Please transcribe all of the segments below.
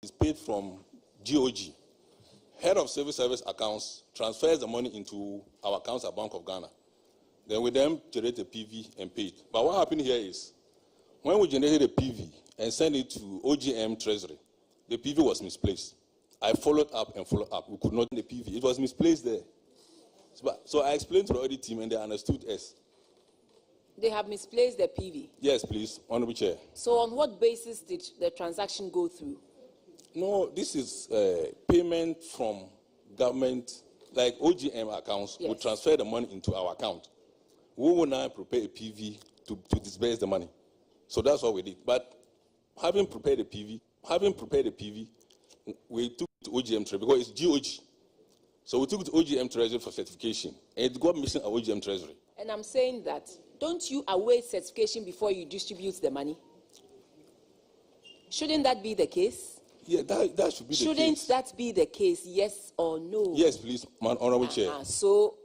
is paid from GOG. Head of Civil Service accounts transfers the money into our accounts at Bank of Ghana. Then we generate a PV and pay it. But what happened here is, when we generated a PV and sent it to OGM Treasury, the PV was misplaced. I followed up and followed up. We could not get the PV. It was misplaced there. So I explained to the audit team and they understood us. They have misplaced the PV? Yes, please, Honorable Chair. So on what basis did the transaction go through? No, this is payment from government, like OGM accounts. Yes. We transfer the money into our account. We will now prepare a PV to disburse the money. So that's what we did. But having prepared the PV, we took it to OGM Treasury because it's GOG. So we took it to OGM Treasury for certification. And it got missing at OGM Treasury. And I'm saying that, don't you await certification before you distribute the money? Shouldn't that be the case? Yeah, that should be the case. Shouldn't that be the case, yes or no? Yes, please, Honorable Chair. So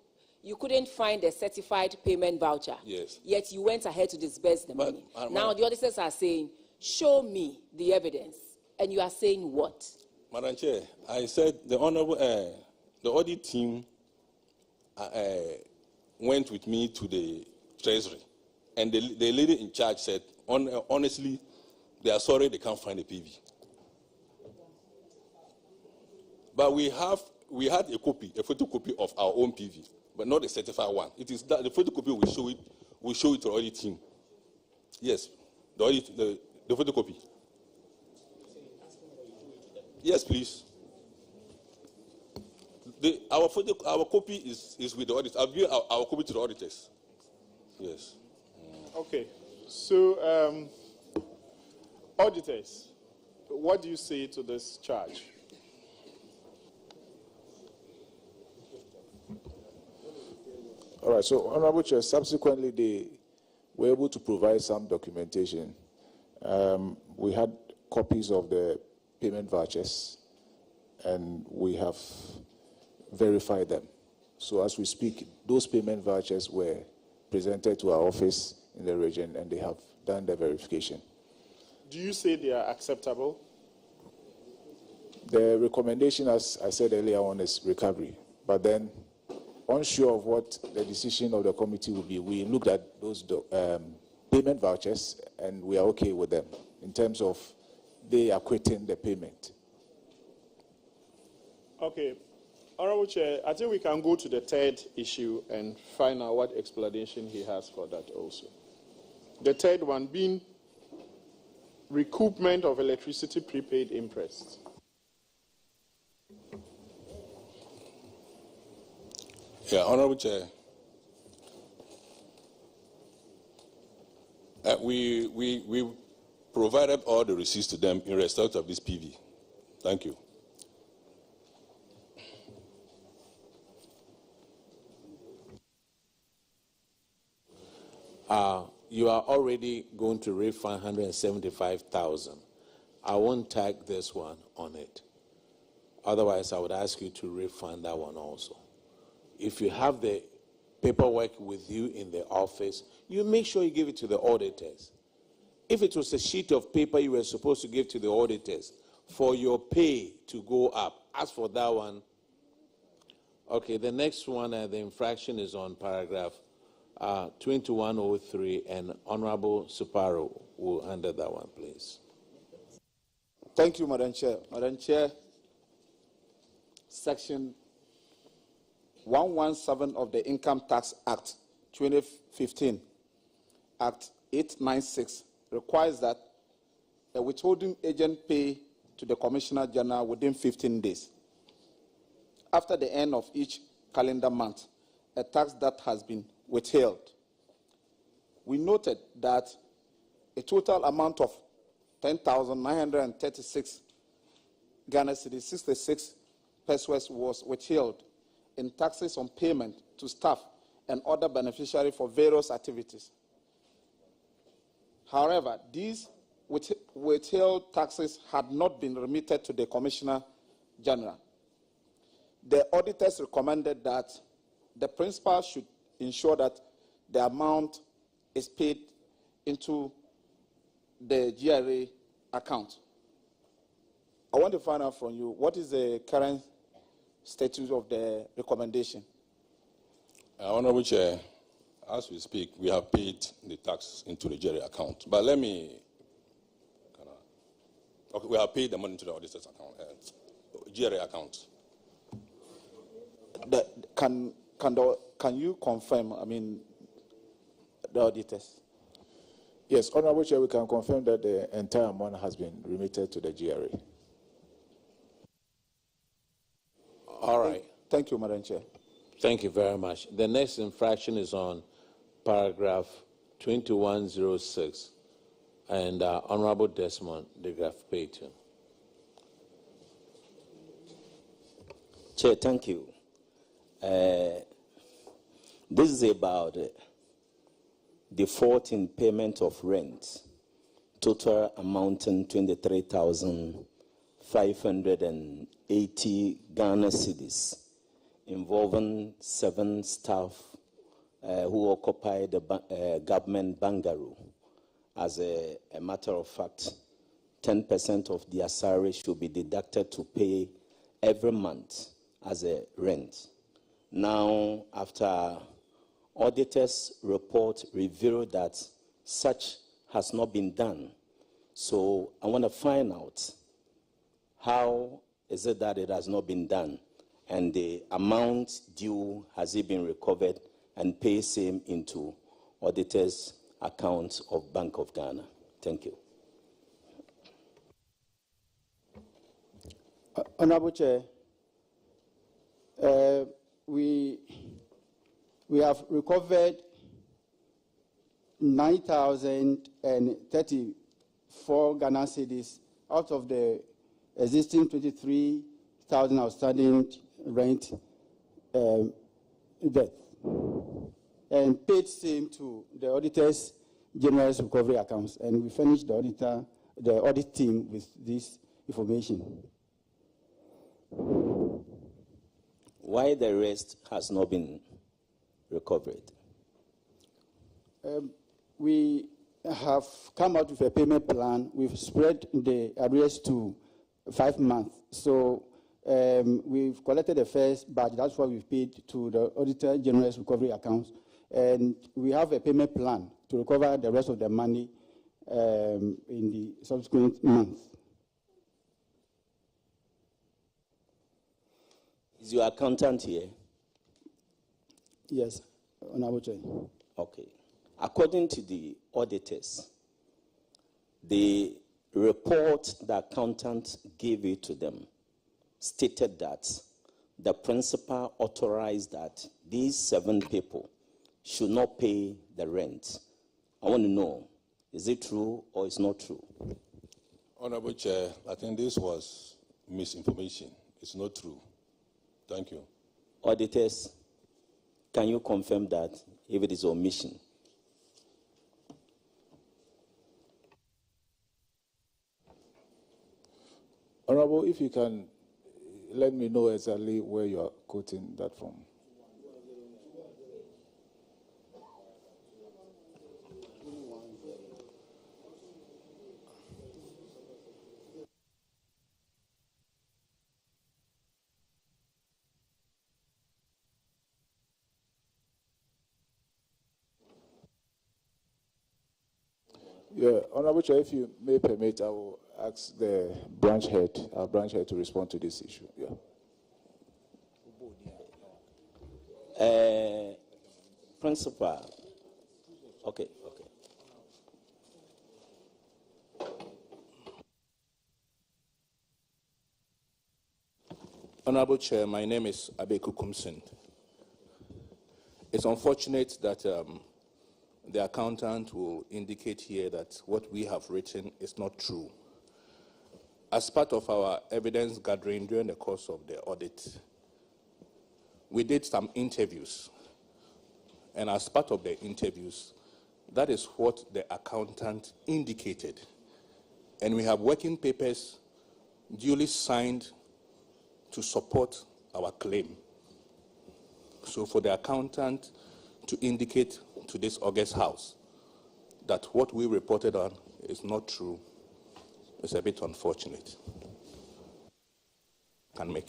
you couldn't find a certified payment voucher. Yes. Yet you went ahead to disburse the money. Now the auditors are saying, show me the evidence. And you are saying what? Madam Chair, I said the Honorable, the audit team went with me to the Treasury. And the lady in charge said, honestly, they are sorry they can't find a PV. But we had a photocopy of our own PV, but not a certified one. It is that the photocopy we show it to the audit team. Yes, the photocopy. Yes, please. Our copy is with the auditors. I'll give our copy to the auditors. Yes. Okay. So, auditors, what do you say to this charge? All right, so Honorable Chair, subsequently they were able to provide some documentation. We had copies of the payment vouchers and we have verified them. So as we speak, those payment vouchers were presented to our office in the region and they have done the verification. Do you say they are acceptable? The recommendation, as I said earlier on, is recovery. But then, unsure of what the decision of the committee will be, we looked at those payment vouchers and we are okay with them in terms of they acquitting the payment. Okay. Honorable Chair, I think we can go to the third issue and find out what explanation he has for that also. The third one being recoupment of electricity prepaid interest. Yeah, Honorable Chair. We provided all the receipts to them in respect of this PV. Thank you. You are already going to refund 175,000. I won't tag this one on it. Otherwise, I would ask you to refund that one also. If you have the paperwork with you in the office, you make sure you give it to the auditors. If it was a sheet of paper you were supposed to give to the auditors for your pay to go up, as for that one, okay, the next one, the infraction is on paragraph 2103, and Honorable Suparo will handle that one, please. Thank you, Madam Chair. Madam Chair, Section 117 of the Income Tax Act 2015, Act 896, requires that a withholding agent pay to the Commissioner General within 15 days. After the end of each calendar month, a tax that has been withheld. We noted that a total amount of 10,936 Ghana cedis, 66 pesos was withheld in taxes on payment to staff and other beneficiaries for various activities. However, these withheld taxes had not been remitted to the Commissioner General. The auditors recommended that the principal should ensure that the amount is paid into the GRA account. I want to find out from you, what is the current status of the recommendation? Honorable Chair, as we speak, we have paid the tax into the jury account. But let me, okay, we have paid the money into the auditor's account, jury account. Can you confirm, the auditors? Yes, Honorable Chair, we can confirm that the entire amount has been remitted to the GRA. All right. Thank you, Madam Chair. Thank you very much. The next infraction is on paragraph 2106, and Honorable Desmond de Graaf Payton. Chair, thank you. This is about default in payment of rent, total amounting 23,580 Ghana cedis, involving 7 staff who occupy the government bungalow. As a matter of fact, 10% of their salary should be deducted to pay every month as a rent. Now, after auditors' report revealed that such has not been done, so I want to find out how is it that it has not been done, and the amount due, has it been recovered and paid same into auditors' account of Bank of Ghana? Thank you. Honorable Chair, we have recovered 9,034 Ghana cedis out of the existing 23,000 outstanding rent debt, and paid same to the auditors' general recovery accounts, and we finished the audit team with this information. Why the rest has not been recovered? We have come out with a payment plan. We've spread the arrears to 5 months. So we've collected the first batch. That's what we've paid to the Auditor General's recovery accounts. And we have a payment plan to recover the rest of the money in the subsequent months. Is your accountant here? Yes, Honorable Chair. Okay. According to the auditors, the report the accountant gave it to them stated that the principal authorized that these 7 people should not pay the rent. I want to know, is it true or is not true? Honorable Chair, I think this was misinformation. It's not true. Thank you. Auditors, can you confirm that if it is omission? Honorable, if you can let me know exactly where you are quoting that from. Yeah, Honorable Chair, if you may permit, I will ask the branch head, our branch head, to respond to this issue. Yeah. Principal. Okay. Honorable Chair, my name is Abeku Kumsin. It's unfortunate that the accountant will indicate here that what we have written is not true. As part of our evidence gathering during the course of the audit, we did some interviews. And as part of the interviews, that is what the accountant indicated. And we have working papers duly signed to support our claim. So for the accountant to indicate to this August House that what we reported on is not true is a bit unfortunate. can make.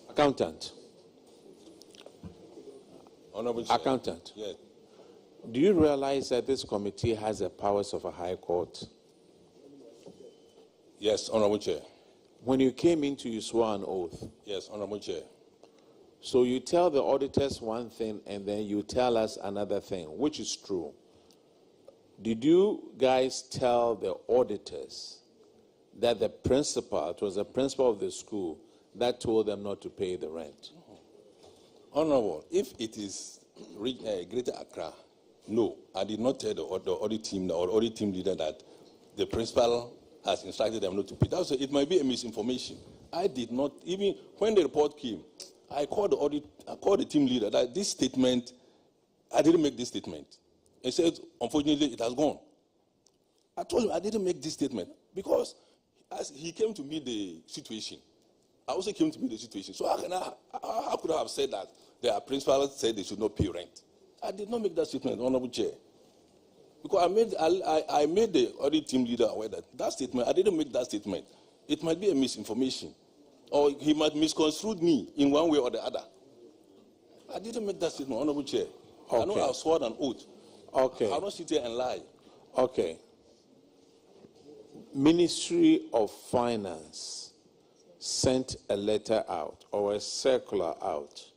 Accountant. Honorable Chair. Accountant. Yes. Do you realize that this committee has the powers of a high court? Yes, Honorable Chair. When you came into, you swore an oath. Yes, Honorable Chair. So you tell the auditors one thing and then you tell us another thing, which is true. Did you guys tell the auditors that the principal, it was the principal of the school, that told them not to pay the rent? Honorable, if it is Greater Accra, no, I did not tell the audit team or audit team leader that the principal has instructed them not to pay. That's it might be a misinformation. I did not, even when the report came, I called the team leader that this statement, I didn't make this statement. He said, unfortunately, it has gone. I told him I didn't make this statement because as he came to meet the situation, I also came to meet the situation. So how could I have said that the principal said they should not pay rent? I did not make that statement, Honorable Chair. Because I made the audit team leader aware that statement, I didn't make that statement. It might be a misinformation. Or he might misconstrue me in one way or the other. I didn't make that statement, Honorable Chair. Okay. I know I've sworn an oath. Okay. I'll not sit here and lie. Okay. Ministry of Finance sent a letter out or a circular out